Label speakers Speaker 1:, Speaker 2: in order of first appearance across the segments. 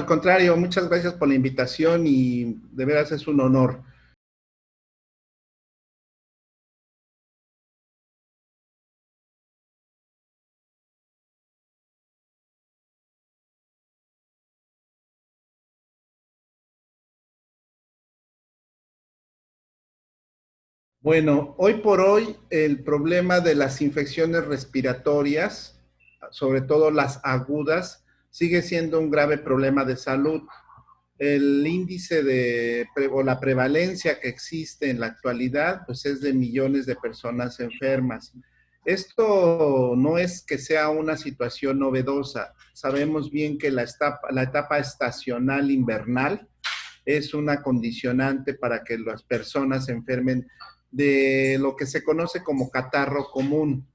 Speaker 1: contrario, muchas gracias por la invitación y de veras es un honor. Bueno, hoy por hoy el problema de las infecciones respiratorias, sobre todo las agudas, sigue siendo un grave problema de salud. El índice o la prevalencia que existe en la actualidad, pues es de millones de personas enfermas. Esto no es que sea una situación novedosa. Sabemos bien que la etapa estacional invernal es una condicionante para que las personas se enfermen de lo que se conoce como catarro común.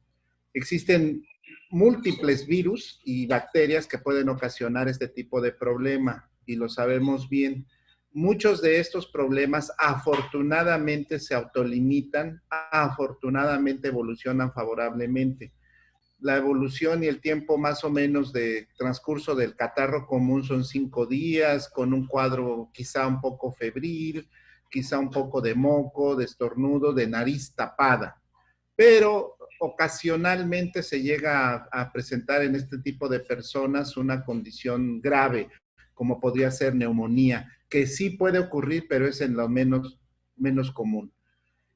Speaker 1: Existen múltiples virus y bacterias que pueden ocasionar este tipo de problema y lo sabemos bien. Muchos de estos problemas afortunadamente se autolimitan, afortunadamente evolucionan favorablemente. La evolución y el tiempo más o menos de transcurso del catarro común son 5 días, con un cuadro quizá un poco febril, quizá un poco de moco, de estornudo, de nariz tapada. Pero ocasionalmente se llega a presentar en este tipo de personas una condición grave, como podría ser neumonía, que sí puede ocurrir, pero es en lo menos común.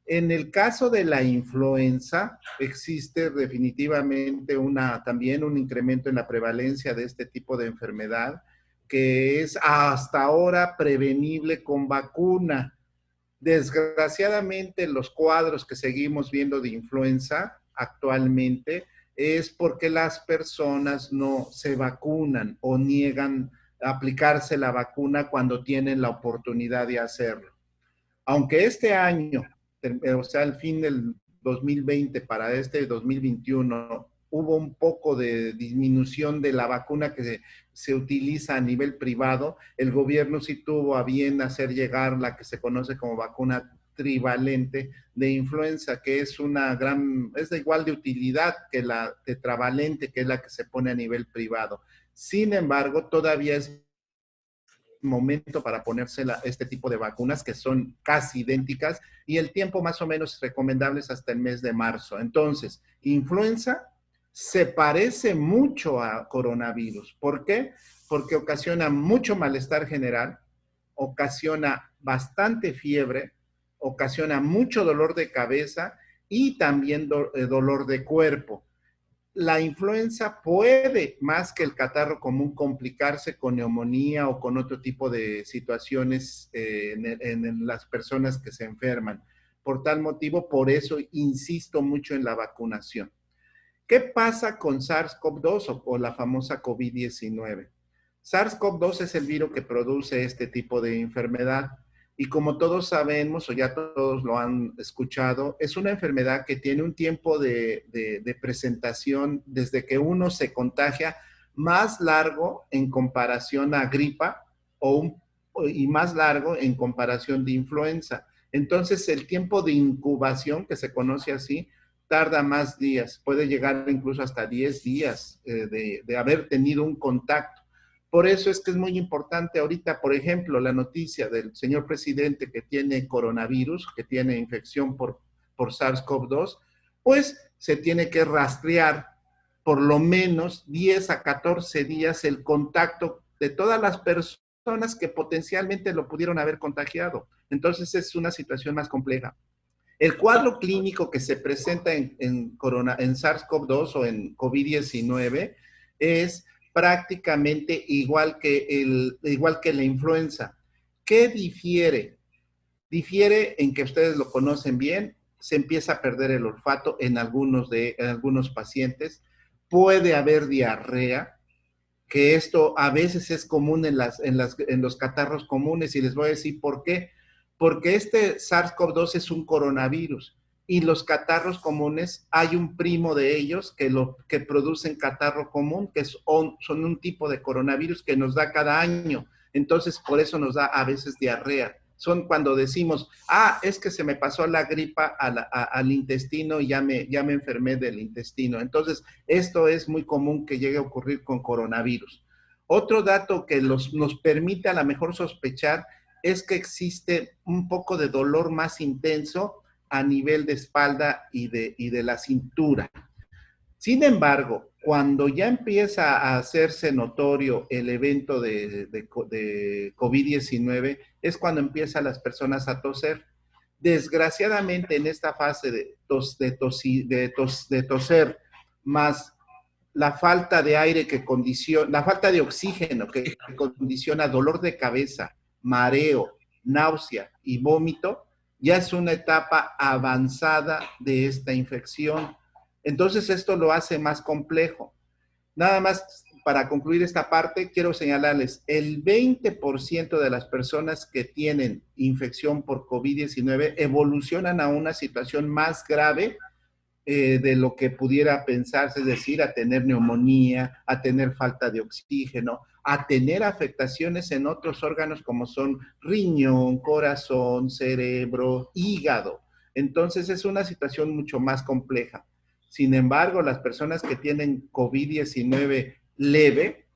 Speaker 1: En el caso de la influenza, existe definitivamente también un incremento en la prevalencia de este tipo de enfermedad, que es hasta ahora prevenible con vacuna. Desgraciadamente, los cuadros que seguimos viendo de influenza actualmente es porque las personas no se vacunan o niegan aplicarse la vacuna cuando tienen la oportunidad de hacerlo. Aunque este año, o sea, al fin del 2020 para este 2021, hubo un poco de disminución de la vacuna que se utiliza a nivel privado, el gobierno sí tuvo a bien hacer llegar la que se conoce como vacuna trivalente de influenza, que es es de igual de utilidad que la tetravalente, que es la que se pone a nivel privado. Sin embargo, todavía es momento para ponerse este tipo de vacunas que son casi idénticas y el tiempo más o menos recomendable es hasta el mes de marzo. Entonces, influenza se parece mucho a coronavirus. ¿Por qué? Porque ocasiona mucho malestar general, ocasiona bastante fiebre, ocasiona mucho dolor de cabeza y también dolor de cuerpo. La influenza puede, más que el catarro común, complicarse con neumonía o con otro tipo de situaciones en las personas que se enferman. Por tal motivo, por eso insisto mucho en la vacunación. ¿Qué pasa con SARS-CoV-2 o la famosa COVID-19? SARS-CoV-2 es el virus que produce este tipo de enfermedad y como todos sabemos o ya todos lo han escuchado, es una enfermedad que tiene un tiempo de presentación desde que uno se contagia más largo en comparación a gripa y más largo en comparación de influenza. Entonces el tiempo de incubación, que se conoce así, tarda más días, puede llegar incluso hasta 10 días de haber tenido un contacto. Por eso es que es muy importante ahorita, por ejemplo, la noticia del señor presidente que tiene coronavirus, que tiene infección por SARS-CoV-2, pues se tiene que rastrear por lo menos 10 a 14 días el contacto de todas las personas que potencialmente lo pudieron haber contagiado. Entonces es una situación más compleja. El cuadro clínico que se presenta en SARS-CoV-2 o en COVID-19 es prácticamente igual que la influenza. ¿Qué difiere? Difiere en que ustedes lo conocen bien, se empieza a perder el olfato en algunos pacientes, puede haber diarrea, que esto a veces es común en los catarros comunes y les voy a decir por qué. Porque este SARS-CoV-2 es un coronavirus y los catarros comunes, hay un primo de ellos que producen catarro común, que son un tipo de coronavirus que nos da cada año. Entonces, por eso nos da a veces diarrea. Son cuando decimos, es que se me pasó la gripa al intestino y ya me enfermé del intestino. Entonces, esto es muy común que llegue a ocurrir con coronavirus. Otro dato que nos permite a lo mejor sospechar es que existe un poco de dolor más intenso a nivel de espalda y de la cintura. Sin embargo, cuando ya empieza a hacerse notorio el evento de COVID-19, es cuando empiezan las personas a toser. Desgraciadamente, en esta fase de toser, más la falta de aire que condiciona, la falta de oxígeno que condiciona dolor de cabeza, mareo, náusea y vómito, ya es una etapa avanzada de esta infección. Entonces esto lo hace más complejo. Nada más para concluir esta parte, quiero señalarles, el 20% de las personas que tienen infección por COVID-19 evolucionan a una situación más grave de lo que pudiera pensarse, es decir, a tener neumonía, a tener falta de oxígeno, a tener afectaciones en otros órganos como son riñón, corazón, cerebro, hígado. Entonces es una situación mucho más compleja. Sin embargo, las personas que tienen COVID-19 leve,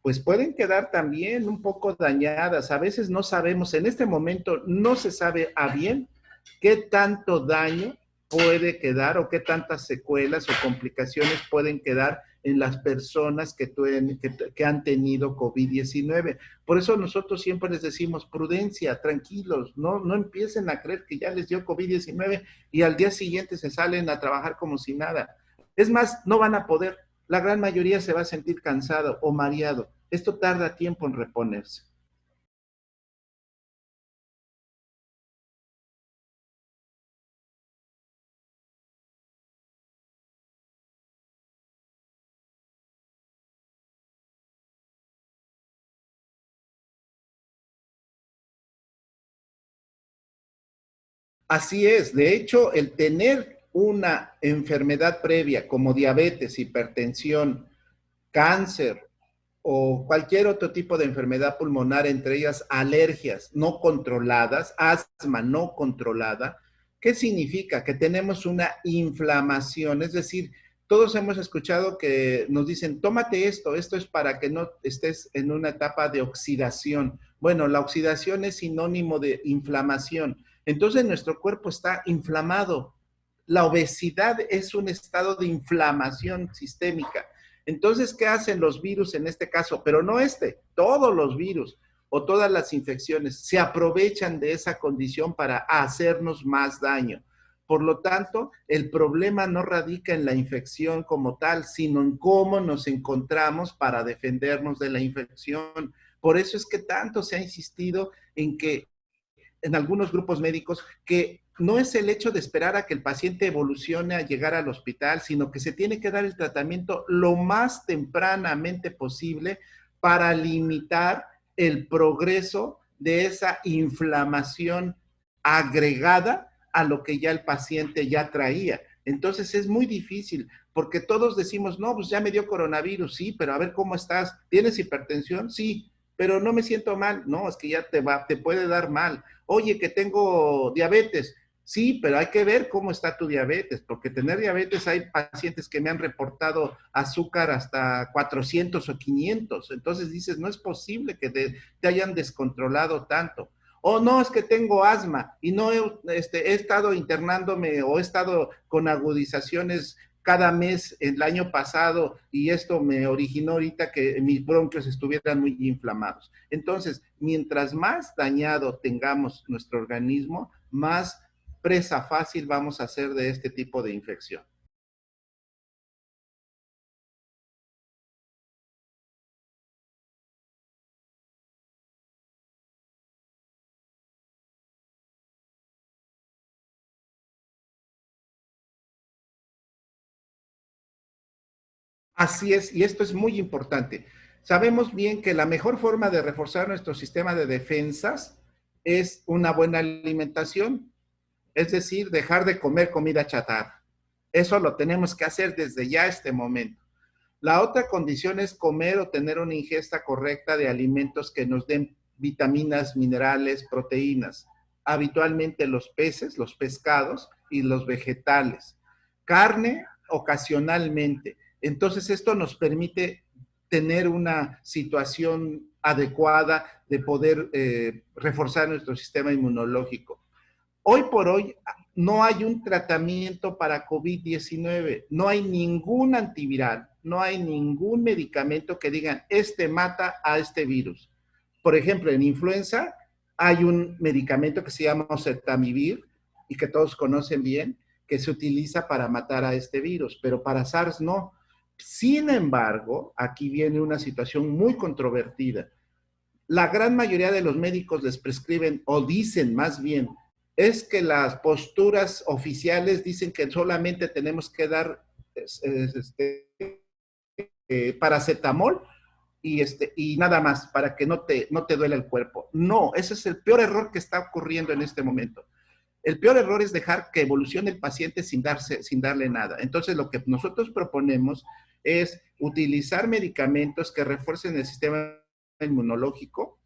Speaker 1: pues pueden quedar también un poco dañadas. A veces no sabemos, en este momento no se sabe a bien qué tanto daño puede quedar o qué tantas secuelas o complicaciones pueden quedar en las personas que han tenido COVID-19. Por eso nosotros siempre les decimos prudencia, tranquilos, no empiecen a creer que ya les dio COVID-19 y al día siguiente se salen a trabajar como si nada. Es más, no van a poder. La gran mayoría se va a sentir cansado o mareado. Esto tarda tiempo en reponerse. Así es. De hecho, el tener una enfermedad previa como diabetes, hipertensión, cáncer o cualquier otro tipo de enfermedad pulmonar, entre ellas alergias no controladas, asma no controlada, ¿qué significa? Que tenemos una inflamación, es decir, todos hemos escuchado que nos dicen, tómate esto es para que no estés en una etapa de oxidación. Bueno, la oxidación es sinónimo de inflamación. Entonces nuestro cuerpo está inflamado. La obesidad es un estado de inflamación sistémica. Entonces, ¿qué hacen los virus en este caso? Pero no todos los virus o todas las infecciones se aprovechan de esa condición para hacernos más daño. Por lo tanto, el problema no radica en la infección como tal, sino en cómo nos encontramos para defendernos de la infección. Por eso es que tanto se ha insistido en que en algunos grupos médicos que no es el hecho de esperar a que el paciente evolucione a llegar al hospital, sino que se tiene que dar el tratamiento lo más tempranamente posible para limitar el progreso de esa inflamación agregada a lo que ya el paciente ya traía. Entonces es muy difícil porque todos decimos, no, pues ya me dio coronavirus, sí, pero a ver cómo estás. ¿Tienes hipertensión? Sí, pero no me siento mal. No, es que ya te puede dar mal. Oye, que tengo diabetes. Sí, pero hay que ver cómo está tu diabetes, porque tener diabetes hay pacientes que me han reportado azúcar hasta 400 o 500. Entonces dices, no es posible que te hayan descontrolado tanto. O no, es que tengo asma y no he estado internándome o he estado con agudizaciones cada mes el año pasado y esto me originó ahorita que mis bronquios estuvieran muy inflamados. Entonces, mientras más dañado tengamos nuestro organismo, más presa fácil vamos a hacer de este tipo de infección. Así es, y esto es muy importante. Sabemos bien que la mejor forma de reforzar nuestro sistema de defensas es una buena alimentación, es decir, dejar de comer comida chatarra. Eso lo tenemos que hacer desde ya este momento. La otra condición es comer o tener una ingesta correcta de alimentos que nos den vitaminas, minerales, proteínas. Habitualmente los peces, los pescados y los vegetales. Carne ocasionalmente. Entonces esto nos permite tener una situación adecuada de poder reforzar nuestro sistema inmunológico. Hoy por hoy no hay un tratamiento para COVID-19, no hay ningún antiviral, no hay ningún medicamento que digan, este mata a este virus. Por ejemplo, en influenza hay un medicamento que se llama oseltamivir y que todos conocen bien, que se utiliza para matar a este virus, pero para SARS no. Sin embargo, aquí viene una situación muy controvertida. La gran mayoría de los médicos les prescriben o dicen más bien, es que las posturas oficiales dicen que solamente tenemos que dar paracetamol y nada más para que no te duele el cuerpo. No, ese es el peor error que está ocurriendo en este momento. El peor error es dejar que evolucione el paciente sin darle nada. Entonces, lo que nosotros proponemos es utilizar medicamentos que refuercen el sistema inmunológico.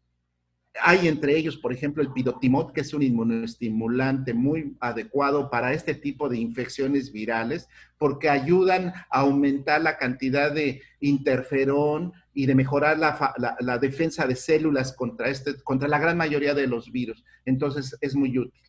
Speaker 1: Hay entre ellos, por ejemplo, el pirotimod, que es un inmunoestimulante muy adecuado para este tipo de infecciones virales, porque ayudan a aumentar la cantidad de interferón y de mejorar la defensa de células contra la gran mayoría de los virus. Entonces, es muy útil.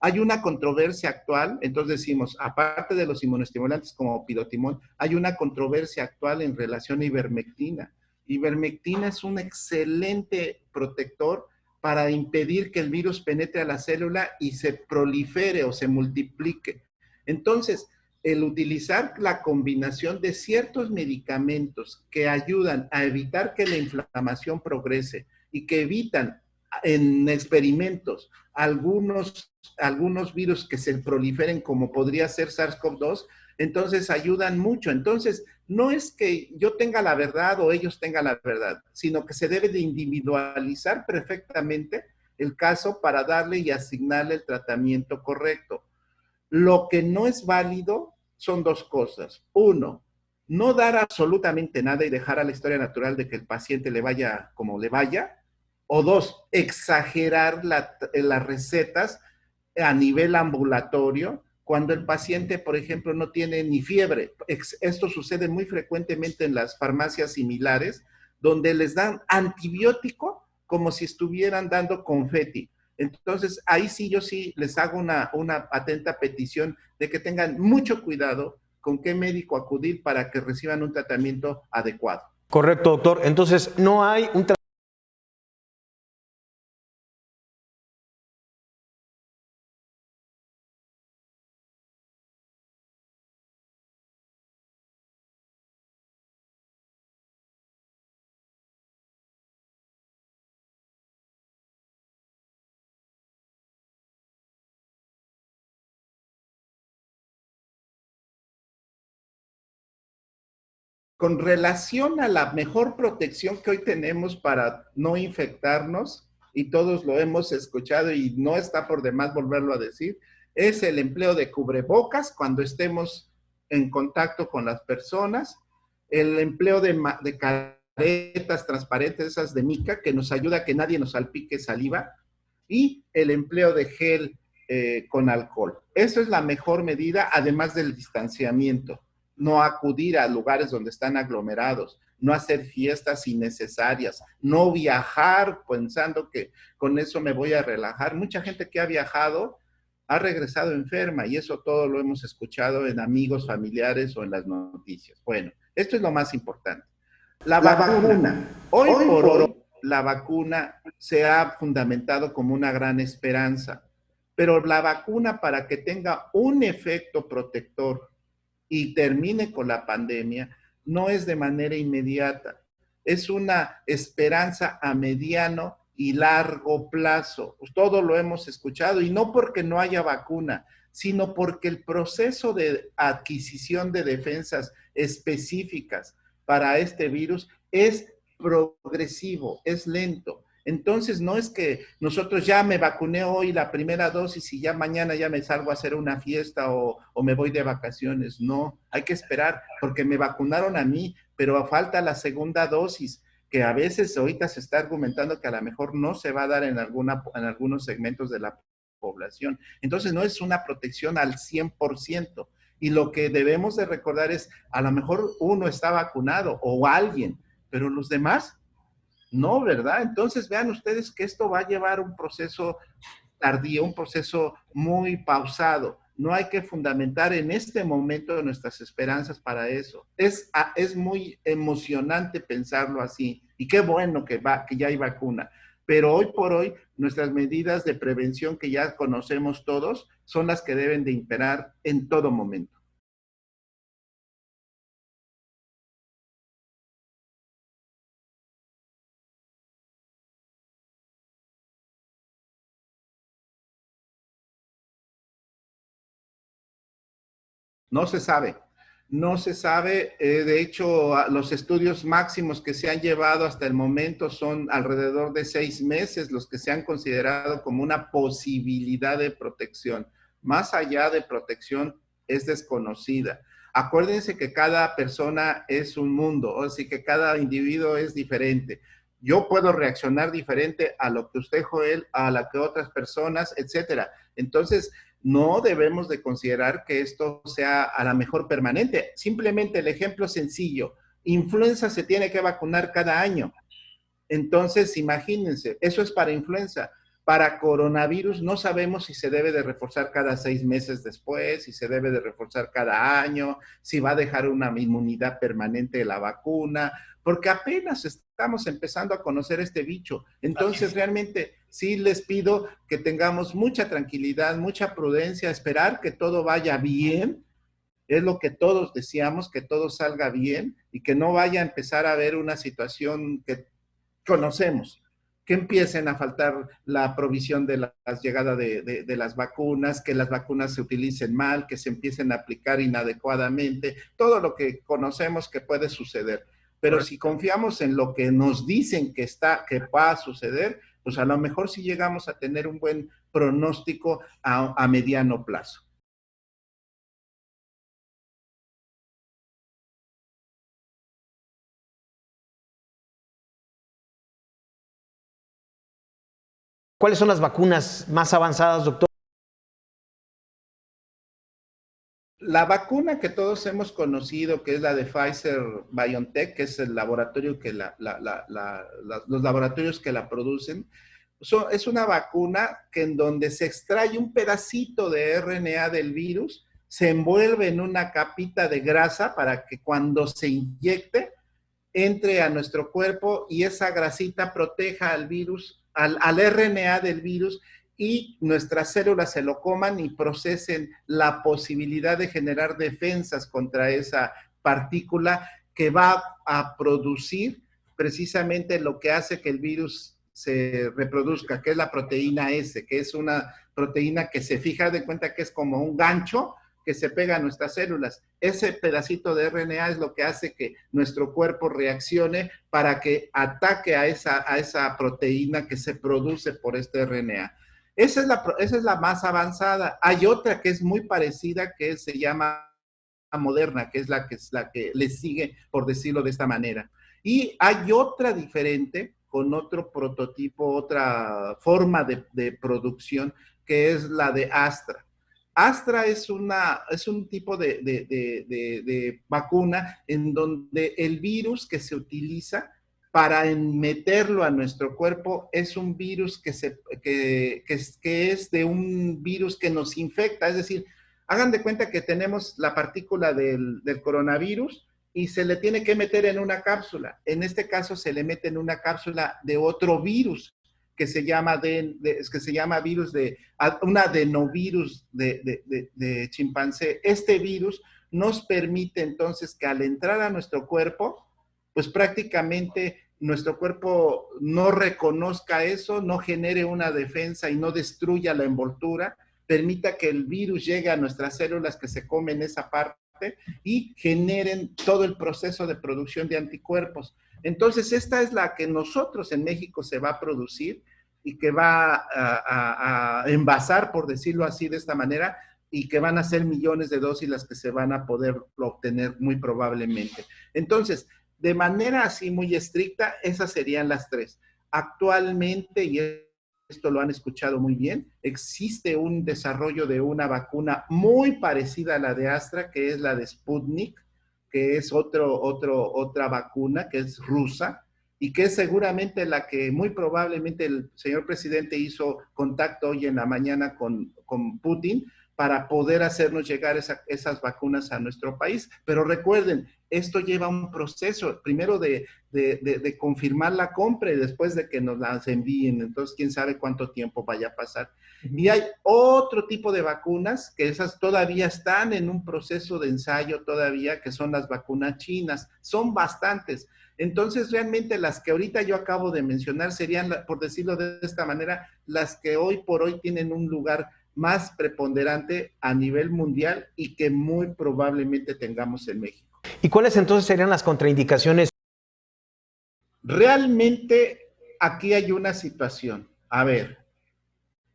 Speaker 1: Hay una controversia actual, entonces decimos, aparte de los inmunoestimulantes como pirotimod, hay una controversia actual en relación a ivermectina. Ivermectina es un excelente protector para impedir que el virus penetre a la célula y se prolifere o se multiplique. Entonces, el utilizar la combinación de ciertos medicamentos que ayudan a evitar que la inflamación progrese y que evitan en experimentos algunos virus que se proliferen, como podría ser SARS-CoV-2, entonces ayudan mucho. Entonces, no es que yo tenga la verdad o ellos tengan la verdad, sino que se debe de individualizar perfectamente el caso para darle y asignarle el tratamiento correcto. Lo que no es válido son dos cosas. Uno, no dar absolutamente nada y dejar a la historia natural de que el paciente le vaya como le vaya. O dos, exagerar las recetas a nivel ambulatorio cuando el paciente, por ejemplo, no tiene ni fiebre. Esto sucede muy frecuentemente en las farmacias similares, donde les dan antibiótico como si estuvieran dando confeti. Entonces, ahí sí yo sí les hago una atenta petición de que tengan mucho cuidado con qué médico acudir para que reciban un tratamiento adecuado.
Speaker 2: Correcto, doctor. Entonces, no hay un
Speaker 1: Con relación a la mejor protección que hoy tenemos para no infectarnos, y todos lo hemos escuchado y no está por demás volverlo a decir, es el empleo de cubrebocas cuando estemos en contacto con las personas, el empleo de caretas transparentes, esas de mica, que nos ayuda a que nadie nos salpique saliva, y el empleo de gel con alcohol. Eso es la mejor medida, además del distanciamiento. No acudir a lugares donde están aglomerados, no hacer fiestas innecesarias, no viajar pensando que con eso me voy a relajar. Mucha gente que ha viajado ha regresado enferma y eso todo lo hemos escuchado en amigos, familiares o en las noticias. Bueno, esto es lo más importante. La vacuna. Hoy por hoy, la vacuna se ha fundamentado como una gran esperanza, pero la vacuna para que tenga un efecto protector y termine con la pandemia, no es de manera inmediata. Es una esperanza a mediano y largo plazo. Todo lo hemos escuchado y no porque no haya vacuna, sino porque el proceso de adquisición de defensas específicas para este virus es progresivo, es lento. Entonces, no es que nosotros ya me vacuné hoy la primera dosis y ya mañana ya me salgo a hacer una fiesta o me voy de vacaciones. No, hay que esperar porque me vacunaron a mí, pero falta la segunda dosis, que a veces ahorita se está argumentando que a lo mejor no se va a dar en algunos segmentos de la población. Entonces, no es una protección al 100%. Y lo que debemos de recordar es, a lo mejor uno está vacunado o alguien, pero los demás, no, ¿verdad? Entonces vean ustedes que esto va a llevar un proceso tardío, un proceso muy pausado. No hay que fundamentar en este momento nuestras esperanzas para eso. Es muy emocionante pensarlo así. Y qué bueno que ya hay vacuna. Pero hoy por hoy, nuestras medidas de prevención que ya conocemos todos son las que deben de imperar en todo momento. No se sabe. No se sabe. De hecho, los estudios máximos que se han llevado hasta el momento son alrededor de 6 meses, los que se han considerado como una posibilidad de protección. Más allá de protección, es desconocida. Acuérdense que cada persona es un mundo, así que cada individuo es diferente. Yo puedo reaccionar diferente a lo que usted, Joel, a la que otras personas, etcétera. Entonces, no debemos de considerar que esto sea a la mejor permanente. Simplemente el ejemplo sencillo, influenza se tiene que vacunar cada año. Entonces, imagínense, eso es para influenza. Para coronavirus no sabemos si se debe de reforzar cada 6 meses después, si se debe de reforzar cada año, si va a dejar una inmunidad permanente de la vacuna, porque apenas estamos empezando a conocer este bicho. Entonces, realmente sí les pido que tengamos mucha tranquilidad, mucha prudencia, esperar que todo vaya bien. Es lo que todos deseamos, que todo salga bien y que no vaya a empezar a haber una situación que conocemos, que empiecen a faltar la provisión de la llegada de las vacunas, que las vacunas se utilicen mal, que se empiecen a aplicar inadecuadamente, todo lo que conocemos que puede suceder. Pero si confiamos en lo que nos dicen que va a suceder, pues a lo mejor sí llegamos a tener un buen pronóstico a mediano plazo.
Speaker 2: ¿Cuáles son las vacunas más avanzadas, doctor?
Speaker 1: La vacuna que todos hemos conocido, que es la de Pfizer BioNTech, que es el laboratorio que los laboratorios que la producen, es una vacuna que en donde se extrae un pedacito de RNA del virus, se envuelve en una capita de grasa para que cuando se inyecte entre a nuestro cuerpo y esa grasita proteja al virus, al RNA del virus, y nuestras células se lo coman y procesen la posibilidad de generar defensas contra esa partícula que va a producir precisamente lo que hace que el virus se reproduzca, que es la proteína S, que es una proteína que se fija de cuenta que es como un gancho que se pega a nuestras células. Ese pedacito de RNA es lo que hace que nuestro cuerpo reaccione para que ataque a esa proteína que se produce por este RNA. Esa es la más avanzada. Hay otra que es muy parecida que se llama Moderna, que es la que le sigue, por decirlo de esta manera. Y hay otra diferente, con otro prototipo, otra forma de producción, que es la de Astra. Astra es un tipo de vacuna en donde el virus que se utiliza para meterlo a nuestro cuerpo es un virus que es de un virus que nos infecta, es decir, hagan de cuenta que tenemos la partícula del coronavirus y se le tiene que meter en una cápsula. En este caso se le mete en una cápsula de otro virus que se llama, que se llama virus un adenovirus de chimpancé. Este virus nos permite entonces que al entrar a nuestro cuerpo, pues prácticamente nuestro cuerpo no reconozca eso, no genere una defensa y no destruya la envoltura, permita que el virus llegue a nuestras células que se comen esa parte y generen todo el proceso de producción de anticuerpos. Entonces, esta es la que nosotros en México se va a producir y que va a envasar, por decirlo así, de esta manera, y que van a ser millones de dosis las que se van a poder obtener muy probablemente. Entonces, de manera así muy estricta, esas serían las tres. Actualmente, y esto lo han escuchado muy bien, existe un desarrollo de una vacuna muy parecida a la de Astra, que es la de Sputnik, que es otra vacuna, que es rusa, y que es seguramente la que muy probablemente el señor presidente hizo contacto hoy en la mañana con Putin para poder hacernos llegar esas vacunas a nuestro país. Pero recuerden, esto lleva un proceso, primero de confirmar la compra y después de que nos las envíen. Entonces, quién sabe cuánto tiempo vaya a pasar. Y hay otro tipo de vacunas, que esas todavía están en un proceso de ensayo todavía, que son las vacunas chinas. Son bastantes. Entonces, realmente las que ahorita yo acabo de mencionar serían, por decirlo de esta manera, las que hoy por hoy tienen un lugar más preponderante a nivel mundial y que muy probablemente tengamos en México.
Speaker 2: ¿Y cuáles entonces serían las contraindicaciones?
Speaker 1: Realmente aquí hay una situación. A ver,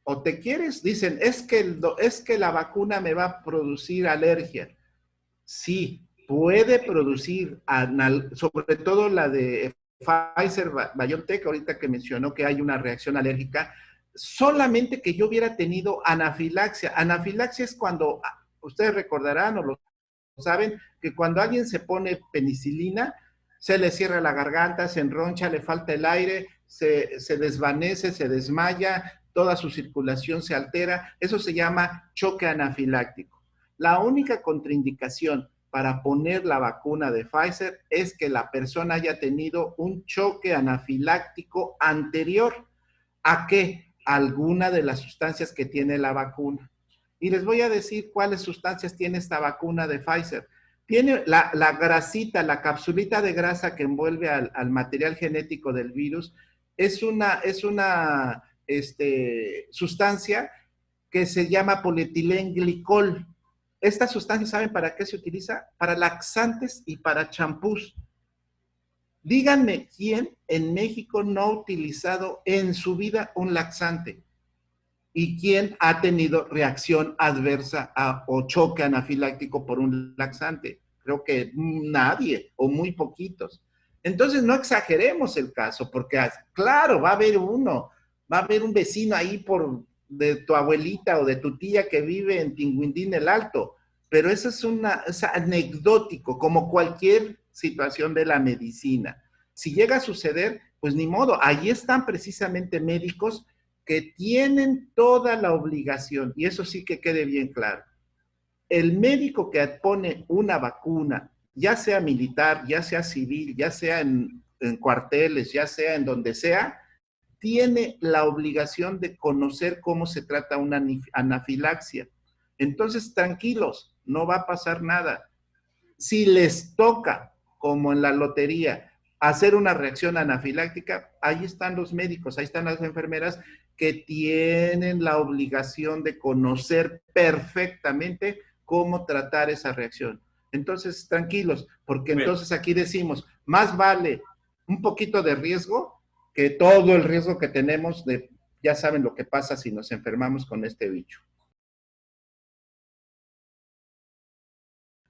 Speaker 1: o te quieres, dicen, es que la vacuna me va a producir alergia. Sí, puede producir, sobre todo la de Pfizer, BioNTech, ahorita que mencionó que hay una reacción alérgica, solamente que yo hubiera tenido anafilaxia. Anafilaxia es cuando, ustedes recordarán o lo saben, que cuando alguien se pone penicilina, se le cierra la garganta, se enroncha, le falta el aire, se desvanece, se desmaya, toda su circulación se altera. Eso se llama choque anafiláctico. La única contraindicación para poner la vacuna de Pfizer es que la persona haya tenido un choque anafiláctico anterior a que alguna de las sustancias que tiene la vacuna. Y les voy a decir cuáles sustancias tiene esta vacuna de Pfizer. Tiene la grasita, la capsulita de grasa que envuelve al material genético del virus, es una sustancia que se llama polietilenglicol. Esta sustancia, ¿saben para qué se utiliza? Para laxantes y para champús. Díganme quién en México no ha utilizado en su vida un laxante y quién ha tenido reacción adversa o choque anafiláctico por un laxante. Creo que nadie o muy poquitos. Entonces no exageremos el caso, porque claro, va a haber un vecino ahí de tu abuelita o de tu tía que vive en Tinguindín el Alto, pero eso es anecdótico, como cualquier situación de la medicina. Si llega a suceder, pues ni modo, ahí están precisamente médicos que tienen toda la obligación, y eso sí que quede bien claro. El médico que pone una vacuna, ya sea militar, ya sea civil, ya sea en cuarteles, ya sea en donde sea, tiene la obligación de conocer cómo se trata una anafilaxia. Entonces, tranquilos, no va a pasar nada. Si les toca, como en la lotería, hacer una reacción anafiláctica, ahí están los médicos, ahí están las enfermeras que tienen la obligación de conocer perfectamente cómo tratar esa reacción. Entonces, tranquilos, porque entonces aquí decimos, más vale un poquito de riesgo que todo el riesgo que tenemos de, ya saben lo que pasa si nos enfermamos con este bicho.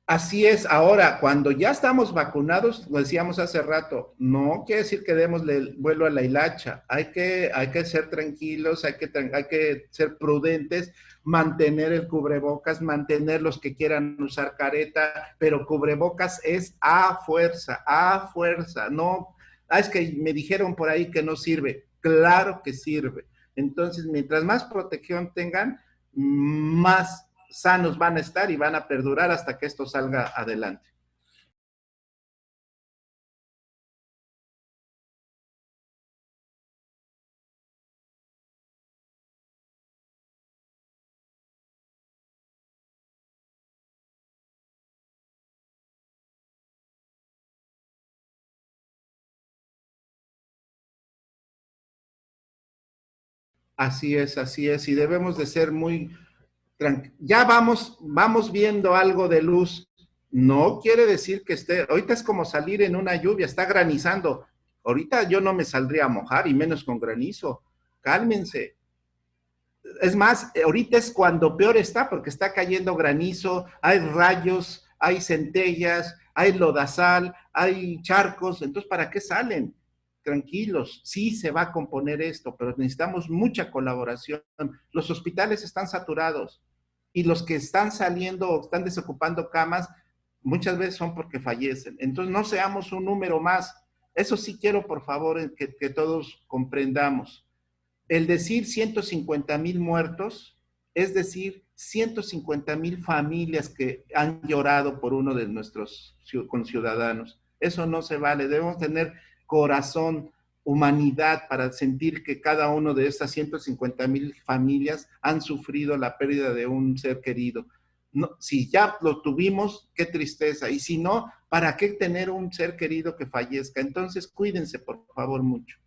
Speaker 1: Así es, ahora, cuando ya estamos vacunados, lo decíamos hace rato, no quiere decir que démosle el vuelo a la hilacha, hay que ser tranquilos, hay que ser prudentes, mantener el cubrebocas, mantener los que quieran usar careta, pero cubrebocas es a fuerza, no, es que me dijeron por ahí que no sirve, claro que sirve. Entonces, mientras más protección tengan, más sanos van a estar y van a perdurar hasta que esto salga adelante. Así es, y debemos de ser muy ya vamos viendo algo de luz. No quiere decir que ahorita es como salir en una lluvia, está granizando. Ahorita yo no me saldría a mojar y menos con granizo. Cálmense. Es más, ahorita es cuando peor está porque está cayendo granizo, hay rayos, hay centellas, hay lodazal, hay charcos. Entonces, ¿para qué salen? Tranquilos, sí se va a componer esto, pero necesitamos mucha colaboración. Los hospitales están saturados y los que están saliendo o están desocupando camas, muchas veces son porque fallecen. Entonces, no seamos un número más. Eso sí quiero, por favor, que todos comprendamos. El decir 150,000 muertos, es decir, 150,000 familias que han llorado por uno de nuestros conciudadanos. Eso no se vale. Debemos tener corazón, humanidad para sentir que cada uno de estas 150,000 familias han sufrido la pérdida de un ser querido. No, si ya lo tuvimos, qué tristeza. Y si no, ¿para qué tener un ser querido que fallezca? Entonces, cuídense, por favor, mucho.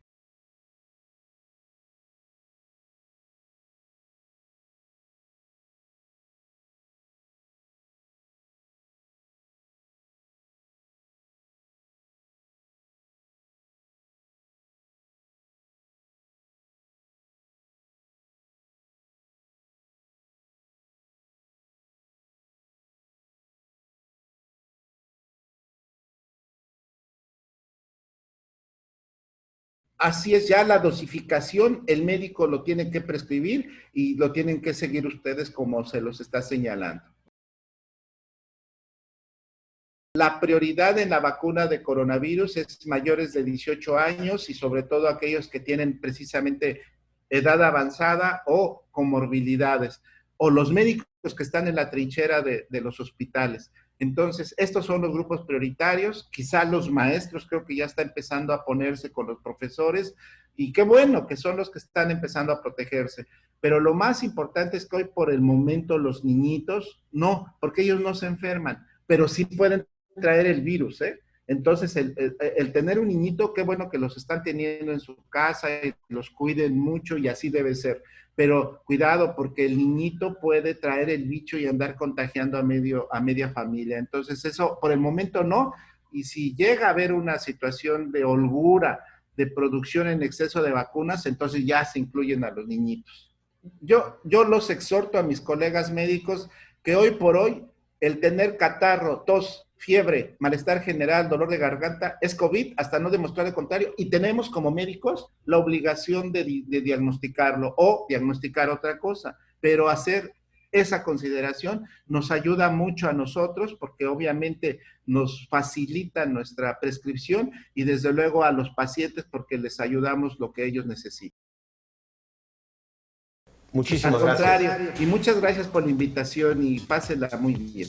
Speaker 1: Así es, ya la dosificación, el médico lo tiene que prescribir y lo tienen que seguir ustedes como se los está señalando. La prioridad en la vacuna de coronavirus es mayores de 18 años y sobre todo aquellos que tienen precisamente edad avanzada o comorbilidades, o los médicos que están en la trinchera de los hospitales. Entonces, estos son los grupos prioritarios, quizá los maestros creo que ya está empezando a ponerse con los profesores, y qué bueno que son los que están empezando a protegerse. Pero lo más importante es que hoy por el momento los niñitos, no, porque ellos no se enferman, pero sí pueden traer el virus, ¿eh? Entonces, el tener un niñito, qué bueno que los están teniendo en su casa y los cuiden mucho y así debe ser. Pero cuidado, porque el niñito puede traer el bicho y andar contagiando a media familia. Entonces, eso por el momento no. Y si llega a haber una situación de holgura, de producción en exceso de vacunas, entonces ya se incluyen a los niñitos. Yo los exhorto a mis colegas médicos que hoy por hoy el tener catarro, tos, fiebre, malestar general, dolor de garganta, es COVID, hasta no demostrar el contrario, y tenemos como médicos la obligación de diagnosticarlo o diagnosticar otra cosa, pero hacer esa consideración nos ayuda mucho a nosotros porque obviamente nos facilita nuestra prescripción y desde luego a los pacientes porque les ayudamos lo que ellos necesitan. Al
Speaker 2: Muchísimas gracias.
Speaker 1: contrario, y muchas gracias por la invitación y pásenla muy bien.